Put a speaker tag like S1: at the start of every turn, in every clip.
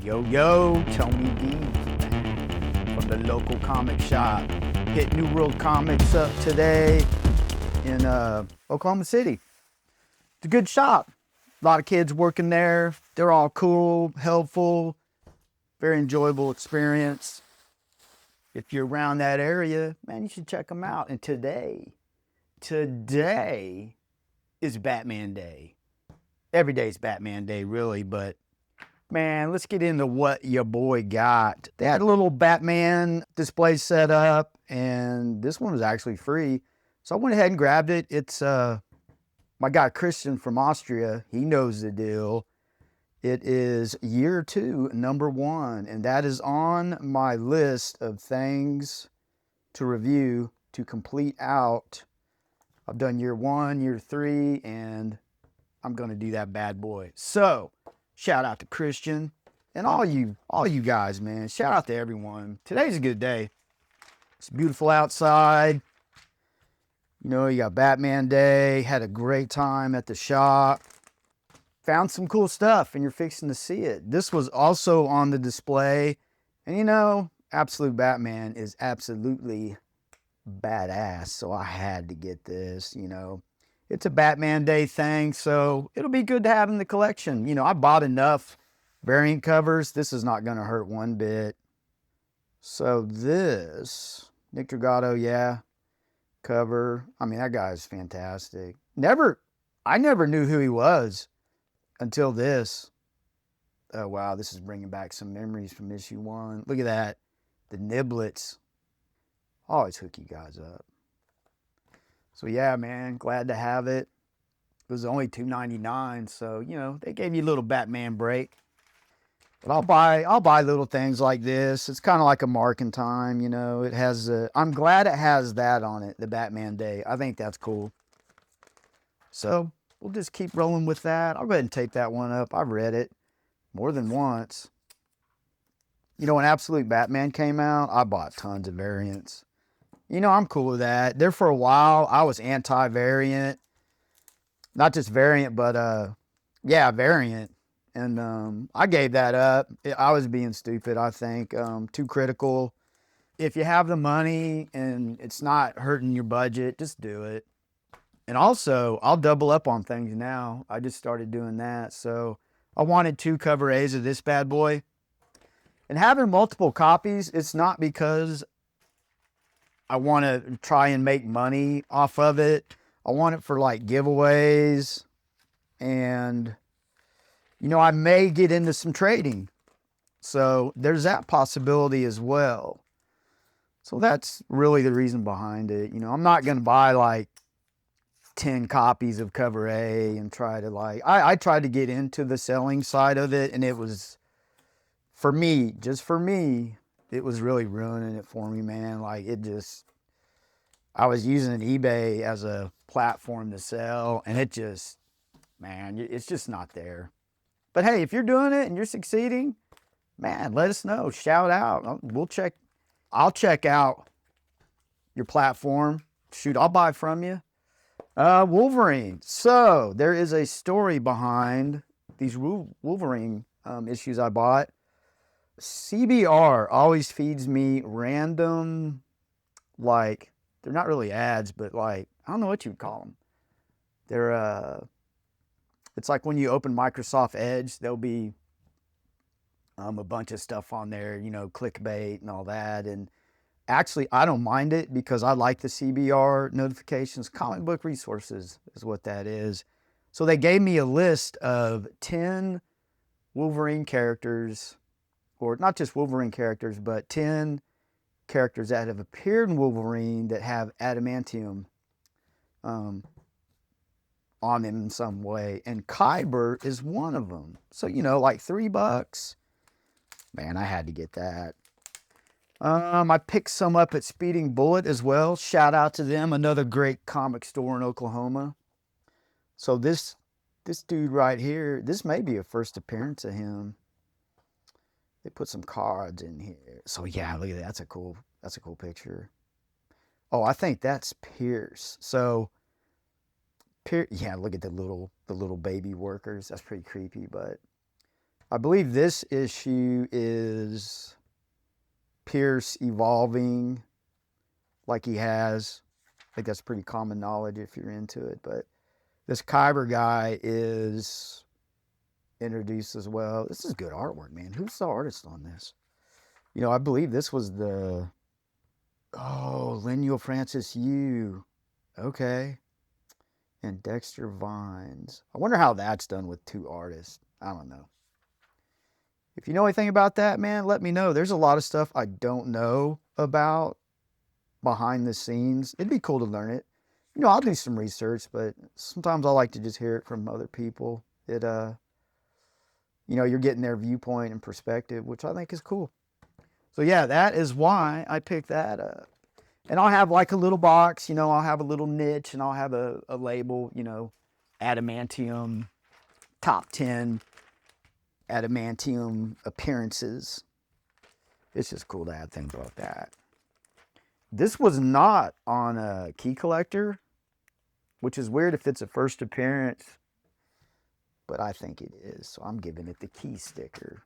S1: Yo, Tony D from the local comic shop. Hit New World Comics up today in Oklahoma City. It's a good shop. A lot of kids working there. They're all cool, helpful, very enjoyable experience. If you're around that area, man, you should check them out. And today is Batman Day. Every day is Batman Day, really, but man, let's get into what your boy got. They had a little Batman display set up, and this one was actually free. So I went ahead and grabbed it. It's my guy Christian from Austria. He knows the deal. It is year 2, number 1, and that is on my list of things to review to complete out. I've done year 1, year 3, and I'm going to do that bad boy. So, shout out to Christian and all you guys, man. Shout out to everyone. Today's a good day. It's beautiful outside. You know, you got Batman Day. Had a great time at the shop. Found some cool stuff, and you're fixing to see it. This was also on the display. And you know, Absolute Batman is absolutely badass. So I had to get this, you know. It's a Batman Day thing, so it'll be good to have in the collection. You know, I bought enough variant covers. This is not going to hurt one bit. So this, Nick Dragato, yeah, cover. I mean, that guy's fantastic. I never knew who he was until this. Oh, wow, this is bringing back some memories from issue 1. Look at that. The niblets. Always hook you guys up. So yeah, man, glad to have it. It was only $2.99, so you know they gave you a little Batman break. But I'll buy little things like this. It's kind of like a marking time, you know. It has I'm glad it has that on it, the Batman Day. I think that's cool. So we'll just keep rolling with that. I'll go ahead and tape that one up. I've read it more than once. You know, when Absolute Batman came out, I bought tons of variants. You know, I'm cool with that. There for a while, I was anti-variant. Not just variant, but, yeah, variant. And I gave that up. I was being stupid, I think. Too critical. If you have the money and it's not hurting your budget, just do it. And also, I'll double up on things now. I just started doing that. So I wanted 2 cover A's of this bad boy. And having multiple copies, it's not because I want to try and make money off of it. I want it for like giveaways. And, you know, I may get into some trading. So there's that possibility as well. So that's really the reason behind it. You know, I'm not going to buy like 10 copies of cover A and try to like, I tried to get into the selling side of it. And it was, for me, just for me, it was really ruining it for me, man. Like, it just, I was using eBay as a platform to sell, and it just, man, it's just not there. But hey, if you're doing it and you're succeeding, man, let us know. Shout out. I'll check out your platform. Shoot, I'll buy from you. Wolverine. So, there is a story behind these Wolverine issues I bought. CBR always feeds me random, like, they're not really ads, but like, I don't know what you'd call them. They're, it's like when you open Microsoft Edge, there'll be a bunch of stuff on there, you know, clickbait and all that. And actually, I don't mind it because I like the CBR notifications. Comic book resources is what that is. So they gave me a list of 10 Wolverine characters, or not just Wolverine characters, but 10 characters that have appeared in Wolverine that have adamantium on them in some way. And Kyber is one of them. So, you know, like $3. Man, I had to get that. I picked some up at Speeding Bullet as well. Shout out to them. Another great comic store in Oklahoma. So this dude right here, this may be a first appearance of him. They put some cards in here. So yeah, look at that. That's a cool picture. Oh, I think that's Pierce. So yeah, look at the little baby workers. That's pretty creepy, but I believe this issue is Pierce evolving like he has. I think that's pretty common knowledge if you're into it. But this Kyber guy is introduced as well. This is good artwork, man. Who's the artist on this? You know, I believe this was the... Oh, Lemuel Francis Yu. Okay. And Dexter Vines. I wonder how that's done with two artists. I don't know. If you know anything about that, man, let me know. There's a lot of stuff I don't know about behind the scenes. It'd be cool to learn it. You know, I'll do some research, but sometimes I like to just hear it from other people. You know, you're getting their viewpoint and perspective, which I think is cool. So yeah, that is why I picked that up. And I'll have like a little box, you know, I'll have a little niche, and I'll have a label, you know, adamantium, top 10 adamantium appearances. It's just cool to have things like that. This was not on a key collector, which is weird if it's a first appearance, but I think it is. So I'm giving it the key sticker.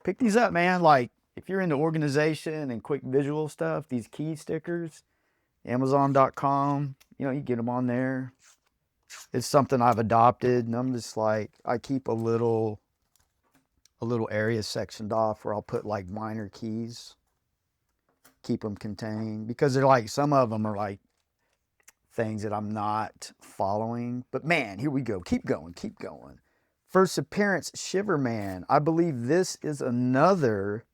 S1: Pick these up, man. Like, if you're into organization and quick visual stuff, these key stickers, Amazon.com, you know, you get them on there. It's something I've adopted, and I'm just like, I keep a little area sectioned off where I'll put like minor keys, keep them contained, because they're like, some of them are like things that I'm not following. But man, here we go. Keep going, keep going. First appearance, Shiverman. I believe this is another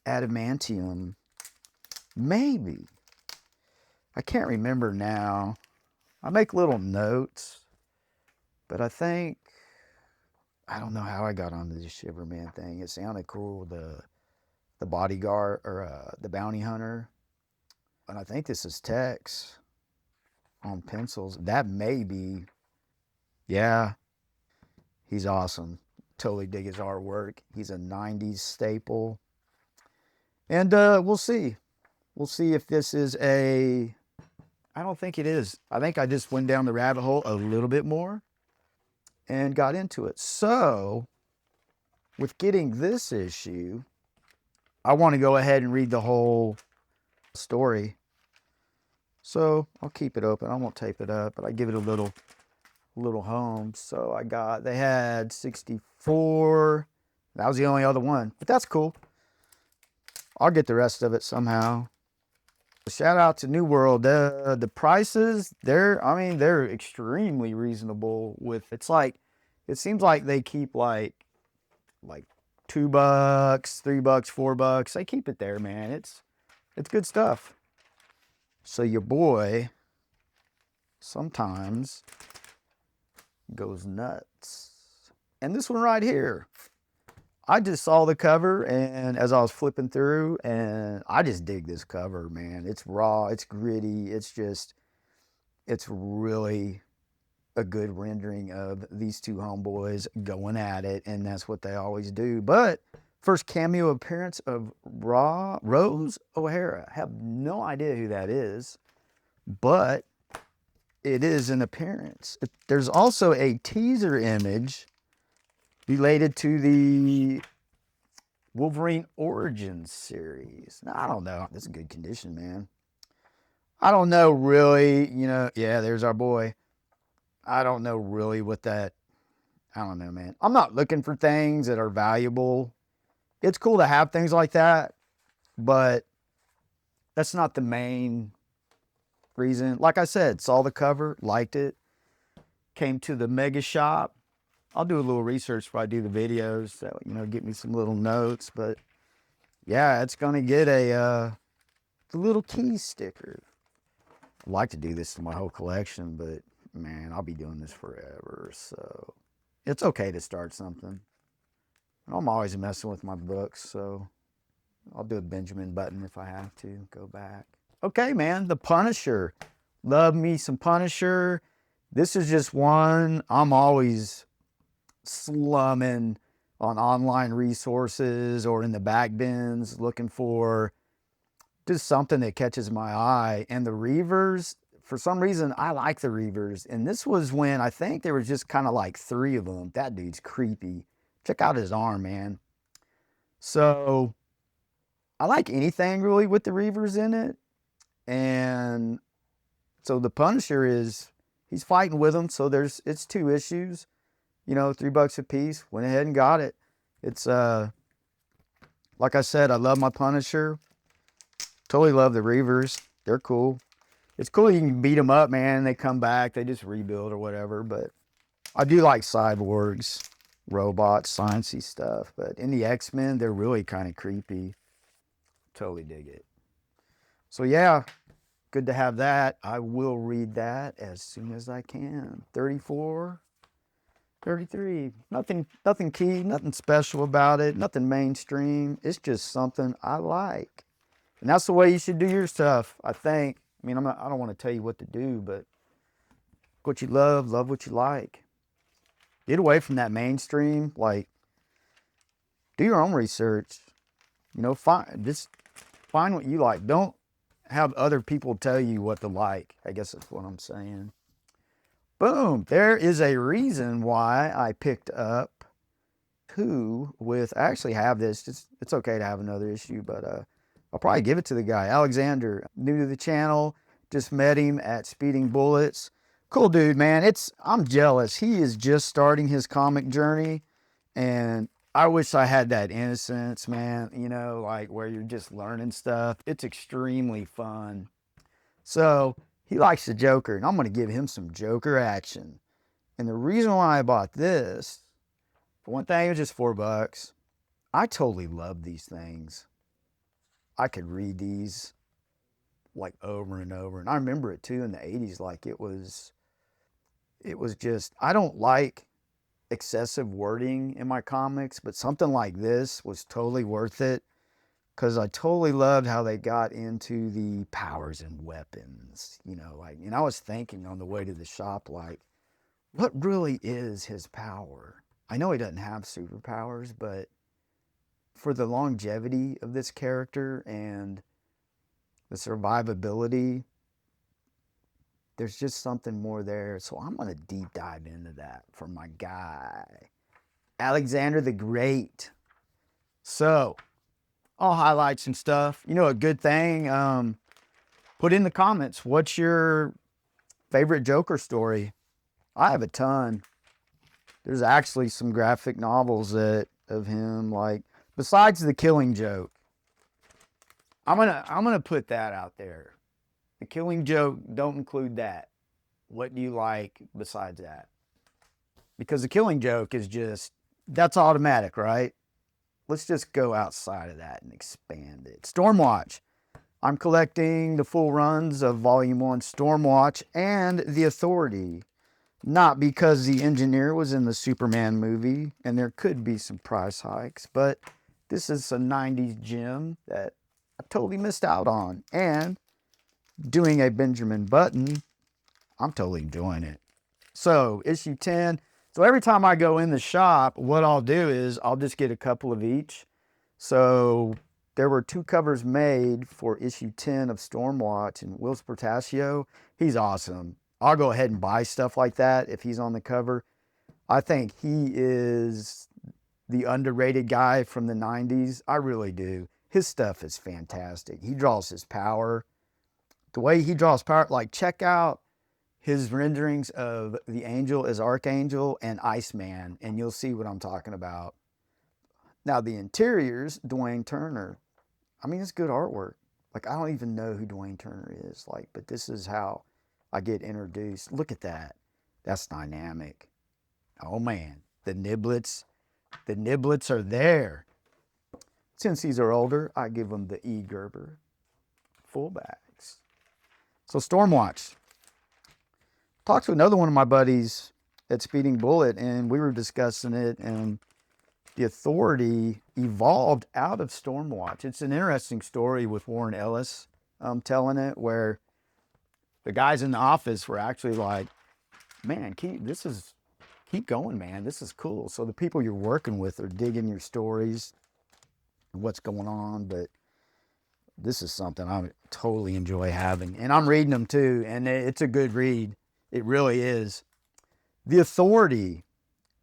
S1: adamantium. Maybe. I can't remember now. I make little notes, but I think, I don't know how I got onto this Shiverman thing. It sounded cool, the bodyguard, or the bounty hunter. And I think this is Tex on pencils. That may be, yeah, he's awesome. Totally dig his artwork. He's a 90s staple. And we'll see. We'll see if this is a... I don't think it is. I think I just went down the rabbit hole a little bit more and got into it. So, with getting this issue, I want to go ahead and read the whole story. So, I'll keep it open. I won't tape it up, but I give it a little home. So, they had 64. That was the only other one, but that's cool. I'll get the rest of it somehow. Shout out to New World. The prices, they're extremely reasonable. It seems like they keep like $2, $3, $4. They keep it there, man. It's good stuff. So your boy sometimes goes nuts. And this one right here, I just saw the cover, and as I was flipping through, and I just dig this cover, man. It's raw, it's gritty, it's really a good rendering of these two homeboys going at it, and that's what they always do. But first cameo appearance of Rose O'Hara. Have no idea who that is, but it is an appearance. There's also a teaser image related to the Wolverine Origins series. Now, I don't know. This is good condition, man. I don't know really, you know, yeah, there's our boy. I don't know really what that, I don't know, man. I'm not looking for things that are valuable. It's cool to have things like that, but that's not the main reason. Like I said, saw the cover, liked it, came to the mega shop. I'll do a little research before I do the videos, so, you know, get me some little notes. But yeah, it's gonna get the little key sticker. I'd like to do this to my whole collection, but man, I'll be doing this forever, so it's okay to start something. I'm always messing with my books, so I'll do a Benjamin Button if I have to go back. Okay, man, the Punisher. Love me some Punisher. This is just one I'm always slumming on online resources or in the back bins looking for just something that catches my eye. And the Reavers, for some reason, I like the Reavers. And this was when I think there was just kind of like 3 of them. That dude's creepy. Check out his arm, man. So I like anything really with the Reavers in it. And so the Punisher he's fighting with them. So it's 2 issues, you know, $3 a piece. Went ahead and got it. It's, like I said, I love my Punisher. Totally love the Reavers. They're cool. It's cool you can beat them up, man. They come back. They just rebuild or whatever. But I do like cyborgs, robots, sciencey stuff. But in the X-Men, they're really kind of creepy. Totally dig it. So yeah, good to have that. I will read that as soon as I can. 34, 33. Nothing key, nothing special about it, nothing mainstream. It's just something I like. And that's the way you should do your stuff, I think. I mean, I don't want to tell you what to do, but what you love what you like. Get away from that mainstream. Like, do your own research. You know, find what you like. Don't have other people tell you what to like. I guess that's what I'm saying. Boom. There is a reason why I picked up 2 with, I actually have this. It's okay to have another issue, but I'll probably give it to the guy. Alexander, new to the channel. Just met him at Speeding Bullets. Cool dude, man. I'm jealous. He is just starting his comic journey, and I wish I had that innocence, man. You know, like where you're just learning stuff. It's extremely fun. So he likes the Joker, and I'm going to give him some Joker action. And the reason why I bought this, for one thing, it was just $4. I totally love these things. I could read these like over and over. And I remember it too in the 80s. Like it was just, I don't like excessive wording in my comics, but something like this was totally worth it because I totally loved how they got into the powers and weapons, you know, like, and I was thinking on the way to the shop, like, what really is his power? I know he doesn't have superpowers, but for the longevity of this character and the survivability, there's just something more there. So I'm going to deep dive into that for my guy, Alexander the Great. So I'll highlight some stuff. You know, a good thing, put in the comments, what's your favorite Joker story? I have a ton. There's actually some graphic novels of him, like, besides The Killing Joke. I'm gonna put that out there. The Killing Joke, don't include that. What do you like besides that? Because The Killing Joke is just, that's automatic, right? Let's just go outside of that and expand it. Stormwatch. I'm collecting the full runs of Volume 1 Stormwatch and The Authority. Not because the engineer was in the Superman movie, and there could be some price hikes, but this is a 90s gem that I totally missed out on. And doing a Benjamin Button, I'm totally enjoying it. So, issue 10. So every time I go in the shop, what I'll do is I'll just get a couple of each. So there were 2 covers made for issue 10 of Stormwatch, and Will Portacio, he's awesome. I'll go ahead and buy stuff like that if he's on the cover. I think he is the underrated guy from the 90s. I really do. His stuff is fantastic. He draws his power. The way he draws power, like check out his renderings of the Angel as Archangel and Iceman, and you'll see what I'm talking about. Now the interiors, Duane Turner. I mean, it's good artwork. Like, I don't even know who Duane Turner is, like, but this is how I get introduced. Look at that. That's dynamic. Oh man, the niblets are there. Since these are older, I give them the E. Gerber fullbacks. So Stormwatch. Talked to another one of my buddies at Speeding Bullet, and we were discussing it, and the Authority evolved out of Stormwatch. It's an interesting story with Warren Ellis telling it, where the guys in the office were actually like, man, keep going, man. This is cool. So the people you're working with are digging your stories and what's going on, but this is something I totally enjoy having. And I'm reading them too, and it's a good read. It really is. The Authority.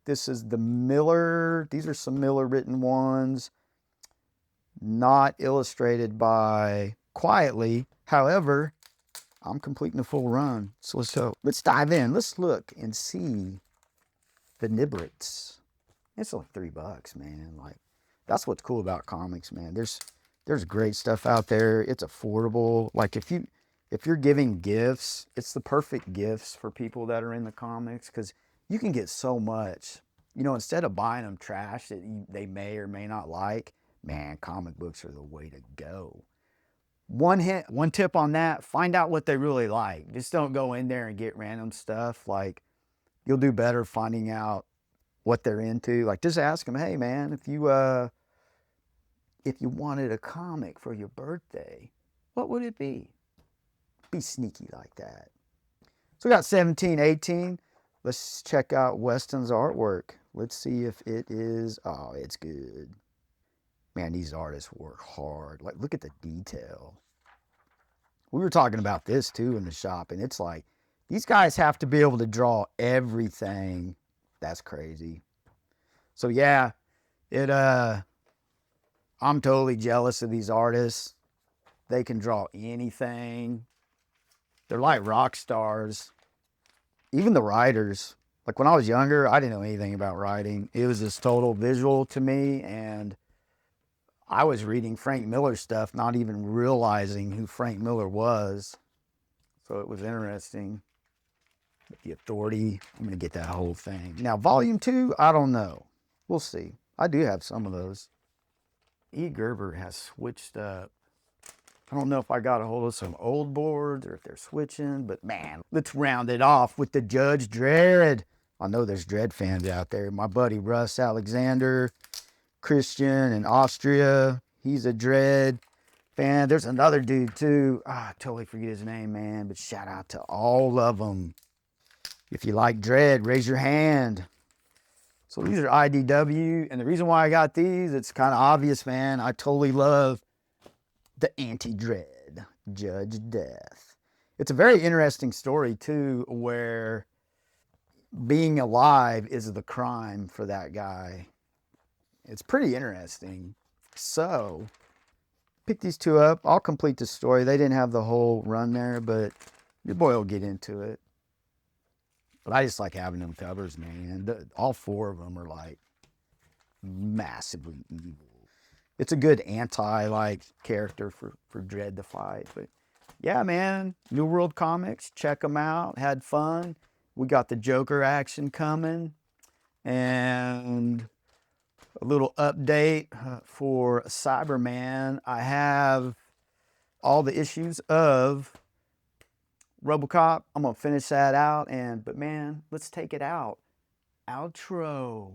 S1: This is the Miller. These are some Miller written ones. Not illustrated by Quietly. However, I'm completing a full run. So let's dive in. Let's look and see the niblets. It's like $3, man. Like, that's what's cool about comics, man. There's great stuff out there. It's affordable. Like, if you're giving gifts, it's the perfect gifts for people that are in the comics, because you can get so much. You know, instead of buying them trash that they may or may not like, man, comic books are the way to go. One tip on that: find out what they really like. Just don't go in there and get random stuff. Like, you'll do better finding out what they're into. Like, just ask them, hey man, if you wanted a comic for your birthday, what would it be? Be sneaky like that. So we got 17, 18. Let's check out Weston's artwork. Let's see if it is, oh, it's good. Man, these artists work hard. Like, look at the detail. We were talking about this too in the shop, and it's like, these guys have to be able to draw everything. That's crazy. So yeah, I'm totally jealous of these artists. They can draw anything. They're like rock stars. Even the writers. Like, when I was younger, I didn't know anything about writing. It was just total visual to me, and I was reading Frank Miller stuff, not even realizing who Frank Miller was. So it was interesting. The Authority, I'm going to get that whole thing. Now, volume 2, I don't know. We'll see. I do have some of those. E. Gerber has switched up. I don't know if I got a hold of some old boards or if they're switching, but man, let's round it off with the Judge Dredd. I know there's Dredd fans out there. My buddy Russ Alexander, Christian in Austria, he's a Dredd fan. There's another dude too. I totally forget his name, man, but shout out to all of them. If you like Dredd, raise your hand. So these are IDW, and the reason why I got these, it's kind of obvious, man. I totally love the anti-Dredd, Judge Death. It's a very interesting story too, where being alive is the crime for that guy. It's pretty interesting. So, pick these two up. I'll complete the story. They didn't have the whole run there, but your boy will get into it. But I just like having them covers, man. All 4 of them are like massively evil. It's a good anti character for Dredd to fight. But yeah, man, New World Comics, check them out. Had fun. We got the Joker action coming, and a little update for Cyberman. I have all the issues of RoboCop. I'm gonna finish that out, but man, let's take it out. Outro.